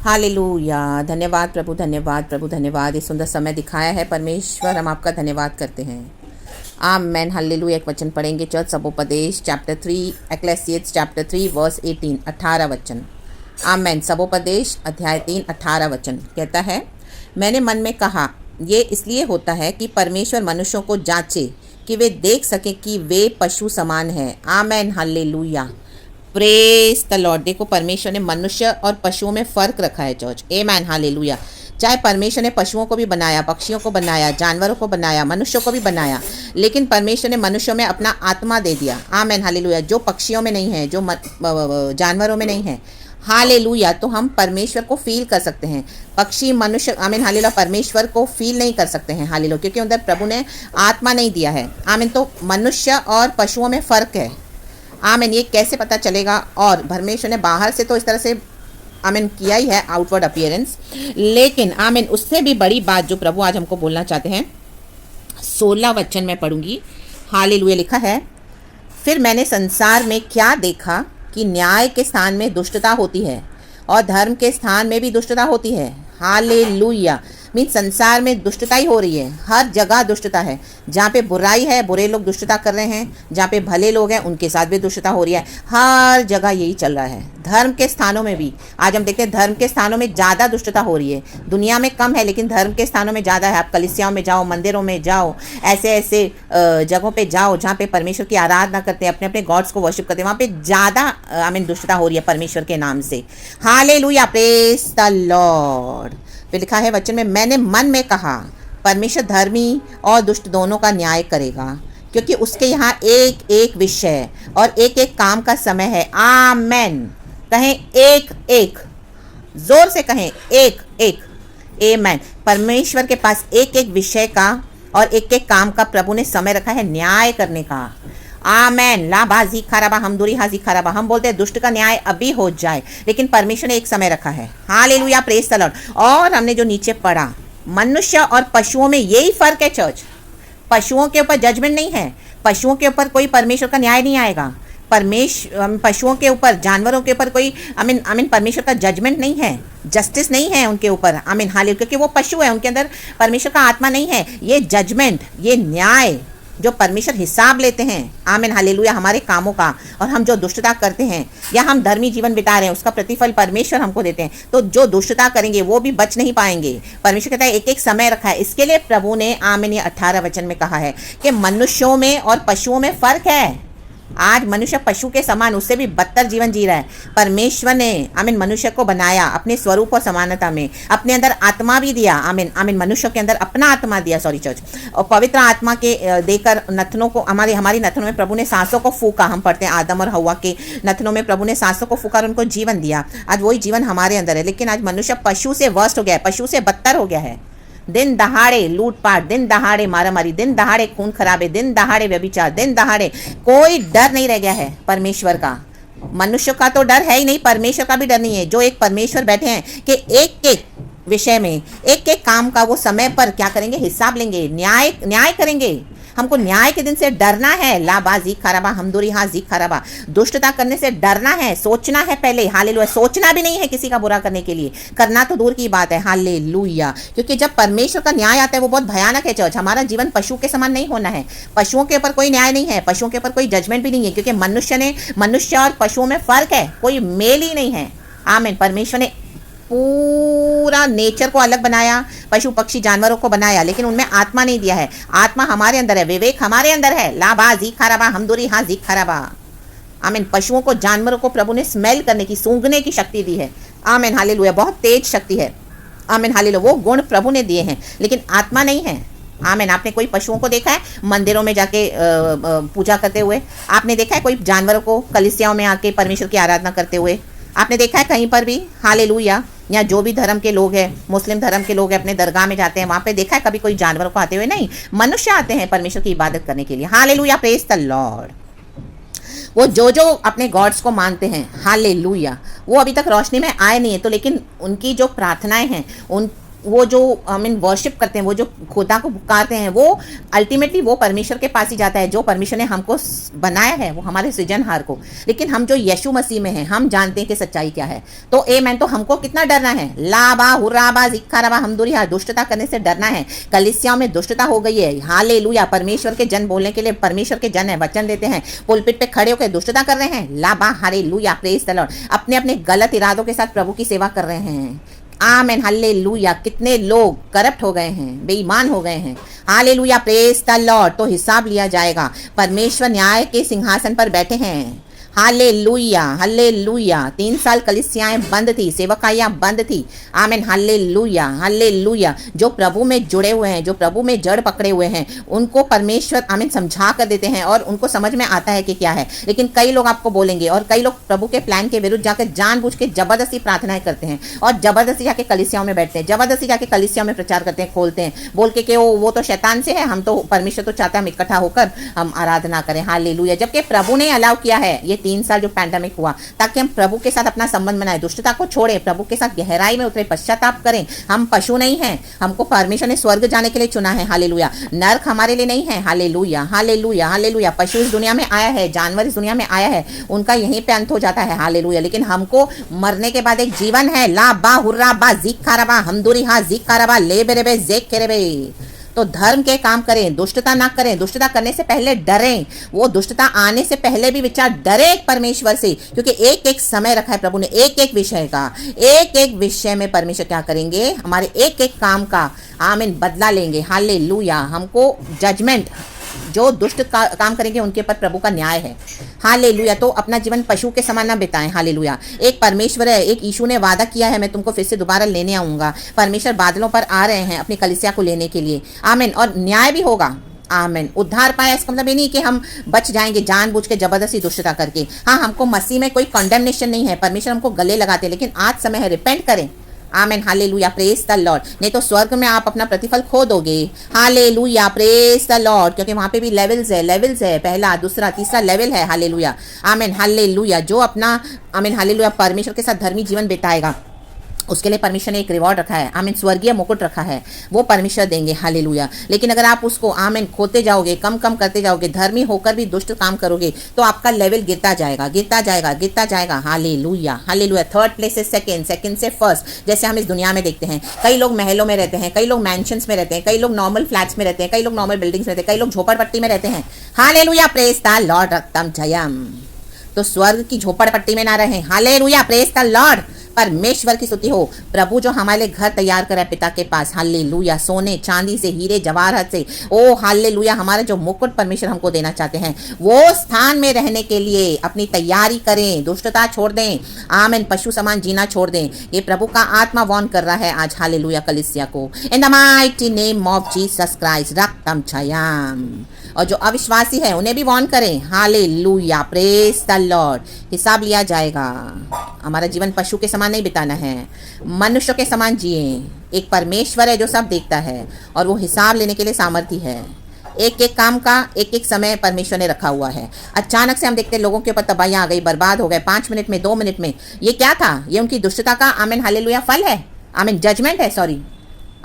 Hallelujah. धन्यवाद प्रभु, धन्यवाद प्रभु, धन्यवाद। ये सुंदर समय दिखाया है परमेश्वर, हम आपका धन्यवाद करते हैं। आमेन। हालेलुया। एक वचन पढ़ेंगे चर्च सबोपदेश चैप्टर 3, एक्लेसियस चैप्टर 3 वर्स 18, 18 वचन। आमेन। सबोपदेश अध्याय 3 18 वचन कहता है, मैंने मन में कहा ये इसलिए होता है कि परमेश्वर मनुष्यों को जांचे कि वे देख सकें कि वे पशु समान हैं। आमेन। हालेलुया। Praise the Lord. देखो, परमेश्वर ने मनुष्य और पशुओं में फ़र्क रखा है चर्च। आमेन। हालेलुया। चाहे परमेश्वर ने पशुओं को भी बनाया, पक्षियों को बनाया, जानवरों को बनाया, मनुष्यों को भी बनाया, लेकिन परमेश्वर ने मनुष्यों में अपना आत्मा दे दिया। आमेन। हालेलुया। जो पक्षियों में नहीं है, जो जानवरों में नहीं है। हालेलुया। तो हम परमेश्वर को फील कर सकते हैं। पक्षी, मनुष्य, आमीन हालेलुया, परमेश्वर को फील नहीं कर सकते हैं। हालेलुया। क्योंकि उधर प्रभु ने आत्मा नहीं दिया है। आमीन। तो मनुष्य और पशुओं में फ़र्क है। आमीन। ये कैसे पता चलेगा? और परमेश्वर ने बाहर से तो इस तरह से आमीन किया ही है, आउटवर्ड अपीयरेंस, लेकिन आमीन उससे भी बड़ी बात जो प्रभु आज हमको बोलना चाहते हैं, 16 वचन में पढ़ूंगी। हालेलुया। लिखा है, फिर मैंने संसार में क्या देखा कि न्याय के स्थान में दुष्टता होती है और धर्म के स्थान में भी दुष्टता होती है। हालेलुया। मीन संसार में दुष्टता ही हो रही है, हर जगह दुष्टता है। जहाँ पे बुराई है, बुरे लोग दुष्टता कर रहे हैं, जहाँ पे भले लोग हैं उनके साथ भी दुष्टता हो रही है। हर जगह यही चल रहा है। धर्म के स्थानों में भी आज हम देखते हैं, धर्म के स्थानों में ज़्यादा दुष्टता हो रही है। दुनिया में कम है, लेकिन धर्म के स्थानों में ज़्यादा है। आप कलीसियाओं में जाओ, मंदिरों में जाओ, ऐसे ऐसे जगहों पे जाओ जहाँ पे परमेश्वर की आराधना करते हैं, अपने अपने गॉड्स को वर्शिप करते हैं, वहाँ पे ज़्यादा आमीन दुष्टता हो रही है परमेश्वर के नाम से। हालेलुया। Praise the Lord. फिर लिखा है वचन में, मैंने मन में कहा परमेश्वर धर्मी और दुष्ट दोनों का न्याय करेगा, क्योंकि उसके यहाँ एक एक विषय और एक एक काम का समय है। आमेन। कहें एक एक, जोर से कहें एक एक। आमेन। परमेश्वर के पास एक एक विषय का और एक एक काम का प्रभु ने समय रखा है न्याय करने का। आमेन। ला बाजी खराबा हम दूरी हाजी खराबा। हम बोलते हैं दुष्ट का न्याय अभी हो जाए, लेकिन परमेश्वर ने एक समय रखा है। हालेलुया। Praise the Lord. और हमने जो नीचे पढ़ा, मनुष्य और पशुओं में यही फर्क है चर्च। पशुओं के ऊपर जजमेंट नहीं है, पशुओं के ऊपर कोई परमेश्वर का न्याय नहीं आएगा। पशुओं के ऊपर, जानवरों के ऊपर कोई आमीन परमेश्वर का जजमेंट नहीं है, जस्टिस नहीं है उनके ऊपर। आमीन हालेलुया। क्योंकि वो पशु है, उनके अंदर परमेश्वर का आत्मा नहीं है। ये जजमेंट, ये न्याय जो परमेश्वर हिसाब लेते हैं, आमीन हालेलुया, हमारे कामों का, और हम जो दुष्टता करते हैं या हम धर्मी जीवन बिता रहे हैं उसका प्रतिफल परमेश्वर हमको देते हैं। तो जो दुष्टता करेंगे वो भी बच नहीं पाएंगे। परमेश्वर कहता है एक एक समय रखा है। इसके लिए प्रभु ने आमीन ये 18 वचन में कहा है कि मनुष्यों में और पशुओं में फ़र्क है। आज मनुष्य पशु के समान, उससे भी बदतर जीवन जी रहा है। परमेश्वर ने आमीन मनुष्य को बनाया अपने स्वरूप और समानता में, अपने अंदर आत्मा भी दिया। आमीन आमीन मनुष्य के अंदर अपना आत्मा दिया, सॉरी चर्च, और पवित्र आत्मा के देकर नथनों को, हमारी नथनों में प्रभु ने सांसों को फूका। हम पढ़ते हैं आदम और हव्वा के नथनों में प्रभु ने सांसों को फूका और उनको जीवन दिया। आज वही जीवन हमारे अंदर है, लेकिन आज मनुष्य पशु से वर्स्ट हो गया है, पशु से बदतर हो गया है। दिन दहाड़े लूटपाट, दिन दहाड़े मारामारी, दिन दहाड़े खून खराबे, दिन दहाड़े व्यभिचार, दिन दहाड़े कोई डर नहीं रह गया है परमेश्वर का। मनुष्य का तो डर है ही नहीं, परमेश्वर का भी डर नहीं है। जो एक परमेश्वर बैठे हैं कि एक एक विषय में, एक एक काम का वो समय पर क्या करेंगे, हिसाब लेंगे, न्याय करेंगे। हमको न्याय के दिन से डरना है। लाबाजी खराबा हमदूरी हाजी खराबा। दुष्टता करने से डरना है, सोचना है पहले। हालेलुया। सोचना भी नहीं है किसी का बुरा करने के लिए, करना तो दूर की बात है। हालेलुया। क्योंकि जब परमेश्वर का न्याय आता है वो बहुत भयानक है चर्च। हमारा जीवन पशु के समान नहीं होना है। पशुओं के ऊपर कोई न्याय नहीं है, पशुओं के ऊपर कोई जजमेंट भी नहीं है, क्योंकि मनुष्य और पशुओं में फ़र्क है, कोई मेल ही नहीं है। आमीन। परमेश्वर ने पूरा नेचर को अलग बनाया, पशु पक्षी जानवरों को बनाया, लेकिन उनमें आत्मा नहीं दिया है। आत्मा हमारे अंदर है, विवेक हमारे अंदर है। लाबा जी खराबा हमदूरी हाँ जी खराबा। आमीन। पशुओं को, जानवरों को प्रभु ने स्मेल करने की, सूंघने की शक्ति दी है। आमीन हालेलुया। बहुत तेज शक्ति है। आमीन हालेलुया। वो गुण प्रभु ने दिए हैं, लेकिन आत्मा नहीं है। आमीन। आपने कोई पशुओं को देखा है मंदिरों में जाके पूजा करते हुए? आपने देखा है कोई जानवरों को कलीसियाओं में आके परमेश्वर की आराधना करते हुए? आपने देखा है कहीं पर भी? हालेलुया। या जो भी धर्म के लोग हैं, मुस्लिम धर्म के लोग हैं, अपने दरगाह में जाते हैं, वहाँ पे देखा है कभी कोई जानवरों को आते हुए? नहीं, मनुष्य आते हैं परमेश्वर की इबादत करने के लिए। हालेलुया। Praise the Lord. वो जो अपने गॉड्स को मानते हैं, हालेलुया, वो अभी तक रोशनी में आए नहीं है, तो लेकिन उनकी जो प्रार्थनाएं हैं, वो जो आई मीन वर्शिप करते हैं, वो जो खुदा को पुकारते हैं, वो अल्टीमेटली वो परमेश्वर के पास ही जाता है जो परमेश्वर ने हमको बनाया है, वो हमारे सृजनहार को। लेकिन हम जो यीशु मसीह में हैं, हम जानते हैं कि सच्चाई क्या है। तो आमेन। तो हमको कितना डरना है? लाबा हुर्राबा जिक्खाराबा हमदुरिहा, दुष्टता करने से डरना है। कलीसियाओं में दुष्टता हो गई है। हालेलुया। परमेश्वर के जन बोलने के लिए परमेश्वर के जन है, वचन देते हैं, पुलपिट पे खड़े होकर दुष्टता कर रहे हैं। लाबा हालेलुया, प्रेज द लॉर्ड। अपने अपने गलत इरादों के साथ प्रभु की सेवा कर रहे हैं। आमेन, हालेलुया। कितने लोग करप्ट हो गए हैं, बेईमान हो गए हैं। Hallelujah, praise the Lord. तो हिसाब लिया जाएगा। परमेश्वर न्याय के सिंहासन पर बैठे हैं। Hallelujah, hallelujah. 3 साल कलीसियाएं बंद थी, सेवकाइयां बंद थी। आमेन, हालेलुया, हालेलुया। जो प्रभु में जुड़े हुए हैं, जो प्रभु में जड़ पकड़े हुए हैं, उनको परमेश्वर आमीन समझा कर देते हैं और उनको समझ में आता है कि क्या है। लेकिन कई लोग आपको बोलेंगे और कई लोग प्रभु के प्लान के विरुद्ध जाकर जानबूझ के जबरदस्ती प्रार्थनाएं करते हैं और जबरदस्ती जाके कलीसियाओं में बैठते हैं, जबरदस्ती जाके कलीसियाओं में प्रचार करते हैं, खोलते हैं, बोल के वो तो शैतान से है, हम तो परमेश्वर तो चाहते हैं हम इकट्ठा होकर हम आराधना करें। हालेलुया। जबकि प्रभु ने अलाउ किया है ये 3 साल जो पैंडेमिक हुआ, ताकि हम प्रभु के साथ अपना संबंध बनाए, दुष्टता को छोड़े, प्रभु के साथ गहराई में उतरे, पश्चाताप करें। हम पशु नहीं हैं, हमको परमेश्वर ने स्वर्ग जाने के लिए चुना है। हालेलुया। नरक हमारे लिए नहीं है। Hallelujah, hallelujah, hallelujah. पशु इस दुनिया में आया है, जानवर इस दुनिया में आया है, उनका यहीं पे अंत हो जाता है। हालेलुया। लेकिन हमको मरने के बाद एक जीवन है। ला बा हुर्रा बा जिक्खाराबा हमदुरी हा जिक्खाराबा ले बेरे जेक केरेबे। तो धर्म के काम करें, दुष्टता ना करें। दुष्टता करने से पहले डरें। वो दुष्टता आने से पहले भी विचार डरे परमेश्वर से, क्योंकि एक एक समय रखा है प्रभु ने, एक एक विषय का, एक एक विषय में परमेश्वर क्या करेंगे, हमारे एक एक काम का आमीन बदला लेंगे। हालेलुया। हमको जजमेंट, जो दुष्ट काम करेंगे उनके ऊपर प्रभु का न्याय है। हालेलुया। तो अपना जीवन पशु के समान ना बिताएं। हालेलुया। एक परमेश्वर है, एक यीशु ने वादा किया है, मैं तुमको फिर से दोबारा लेने आऊंगा। परमेश्वर बादलों पर आ रहे हैं अपनी कलीसिया को लेने के लिए। आमीन। और न्याय भी होगा। आमीन। उद्धार पाया इसका मतलब ये नहीं कि हम बच जाएंगे जानबूझ के जबरदस्ती दुष्टता करके। हाँ, हमको मसीह में कोई कंडेमनेशन नहीं है। परमेश्वर हमको गले लगाते, लेकिन आज समय है रिपेंट करें। आमेन, हालेलुया, प्रेज द लॉर्ड। नहीं तो स्वर्ग में आप अपना प्रतिफल खो दोगे। Hallelujah, praise the Lord. क्योंकि वहां पे भी लेवल्स है, पहला, दूसरा, तीसरा लेवल है। हालेलुया, आमेन, हालेलुया। जो अपना आमेन हालेलुया परमेश्वर के साथ धर्मी जीवन बिताएगा, उसके लिए परमेश्वर ने एक रिवॉर्ड रखा है। आमीन, स्वर्गीय मुकुट रखा है, वो परमेश्वर देंगे। हालेलुया। लेकिन अगर आप उसको आमीन खोते जाओगे, कम कम करते जाओगे, धर्मी होकर भी दुष्ट काम करोगे, तो आपका लेवल गिरता जाएगा, गिरता जाएगा, गिरता जाएगा। Hallelujah, hallelujah. 3rd प्लेस से सेकंड से फर्स्ट। जैसे हम इस दुनिया में देखते हैं, कई लोग महलों में रहते हैं, कई लोग मैंशंस में रहते हैं, कई लोग नॉर्मल फ्लैट्स में रहते हैं, कई लोग नॉर्मल बिल्डिंग्स में रहते हैं, कई लोग झोपड़पट्टी में रहते हैं। हालेलुया, प्रेज द लॉर्ड, रक्तम जयम। तो स्वर्ग की झोपड़पट्टी में ना रहें। Hallelujah, praise the Lord. परमेश्वर की स्तुति हो। प्रभु जो हमारे घर तैयार करा है पिता के पास, हालेलुया, सोने चांदी से, हीरे जवाहरात से, ओ हालेलुया, हमारा जो मुकुट परमेश्वर हमको देना चाहते हैं, वो स्थान में रहने के लिए अपनी तैयारी करें, दुष्टता छोड़ दें। आमीन, पशु समान जीना छोड़ दें। ये प्रभु का आत्मा वॉर्न कर रहा है आज हालेलुया कलीसिया को। In the mighty name of Jesus Christ, रक्तम छयाम। और जो अविश्वासी है उन्हें भी वॉर्न करें। Hallelujah, praise the Lord. हिसाब लिया जाएगा। हमारा जीवन पशु के समान नहीं बिताना है, मनुष्य के समान जिए। एक परमेश्वर है जो सब देखता है और वो हिसाब लेने के लिए सामर्थी है। एक एक काम का एक एक समय परमेश्वर ने रखा हुआ है। अचानक से हम देखते हैं लोगों के ऊपर तबाहियां आ गई, बर्बाद हो गए 5 मिनट में, 2 मिनट में। ये क्या था? ये उनकी दुष्टता का आमीन हालेलुया फल है। आमीन, जजमेंट है, सॉरी।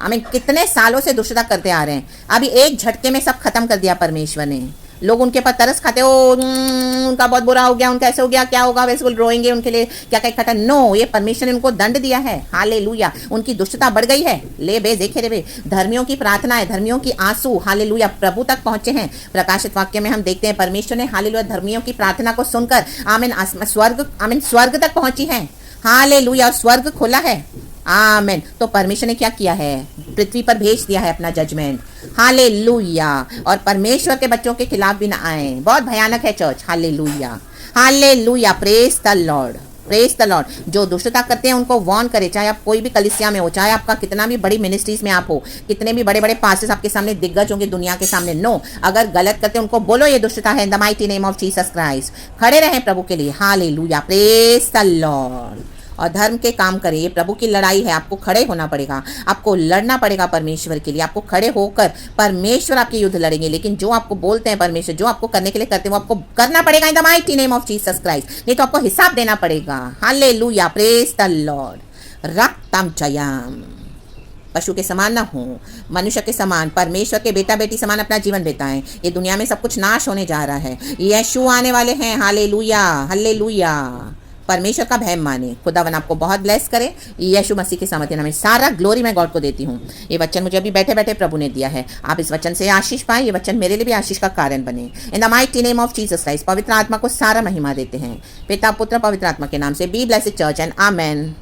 आमीन, कितने सालों से दुष्टता करते आ रहे हैं, अभी एक झटके में सब खत्म कर दिया परमेश्वर ने। लोग उनके पास तरस खाते, ओ उनका बहुत बुरा हो गया, उनका ऐसे हो गया, क्या होगा, वैसे वो रोएंगे, उनके लिए क्या क्या इकट्ठा। नो, ये परमेश्वर ने उनको दंड दिया है। हालेलुया, उनकी दुष्टता बढ़ गई है। ले बे देखे रे बे, धर्मियों की प्रार्थनाएं, धर्मियों की आंसू हालेलुया प्रभु तक पहुंचे हैं। प्रकाशित वाक्य में हम देखते हैं परमेश्वर ने हालेलुया धर्मियों की प्रार्थना को सुनकर आमीन स्वर्ग तक पहुंची है। हालेलुया, स्वर्ग खुला है। आमीन। तो परमेश्वर ने क्या किया है? पृथ्वी पर भेज दिया है अपना जजमेंट। हालेलुया। और परमेश्वर के बच्चों के खिलाफ भी ना आए। बहुत भयानक है church. Hallelujah, hallelujah, praise the Lord, praise the Lord. जो दुष्टता करते हैं उनको वार्न करे, चाहे आप कोई भी कलीसिया में हो, चाहे आपका कितना भी बड़ी मिनिस्ट्रीज में आप हो, कितने भी बड़े बड़े पास्टर्स आपके सामने दिग्गज होंगे दुनिया के सामने। नो, अगर गलत करते हैं उनको बोलो ये दुष्टता है। इन the mighty name of Jesus Christ. खड़े रहें प्रभु के लिए। Hallelujah, praise the Lord. और धर्म के काम करें। ये प्रभु की लड़ाई है, आपको खड़े होना पड़ेगा, आपको लड़ना पड़ेगा परमेश्वर के लिए। आपको खड़े होकर परमेश्वर आपके युद्ध लड़ेंगे। लेकिन जो आपको बोलते हैं परमेश्वर, जो आपको करने के लिए करते हैं, वो आपको करना पड़ेगा in the mighty name of Jesus Christ. नहीं तो आपको हिसाब देना पड़ेगा। हालेलुया, प्रेज द लॉर्ड, रक्तम जयम। पशु के समान न हो, मनुष्य के समान, परमेश्वर के बेटा बेटी समान अपना जीवन बिताएं। ये दुनिया में सब कुछ नाश होने जा रहा है, यीशु आने वाले हैं। Hallelujah, hallelujah. परमेश्वर का भय माने। खुदावन आपको बहुत ब्लेस करे। यीशु मसीह के सामर्थ्य में सारा ग्लोरी मैं गॉड को देती हूँ। ये वचन मुझे अभी बैठे बैठे प्रभु ने दिया है। आप इस वचन से आशीष पाएं। ये वचन मेरे लिए भी आशीष का कारण बने। इन the mighty name of Jesus Christ, पवित्र आत्मा को सारा महिमा देते हैं। पिता, पुत्र, पवित्र आत्मा के नाम से। Be blessed church and amen.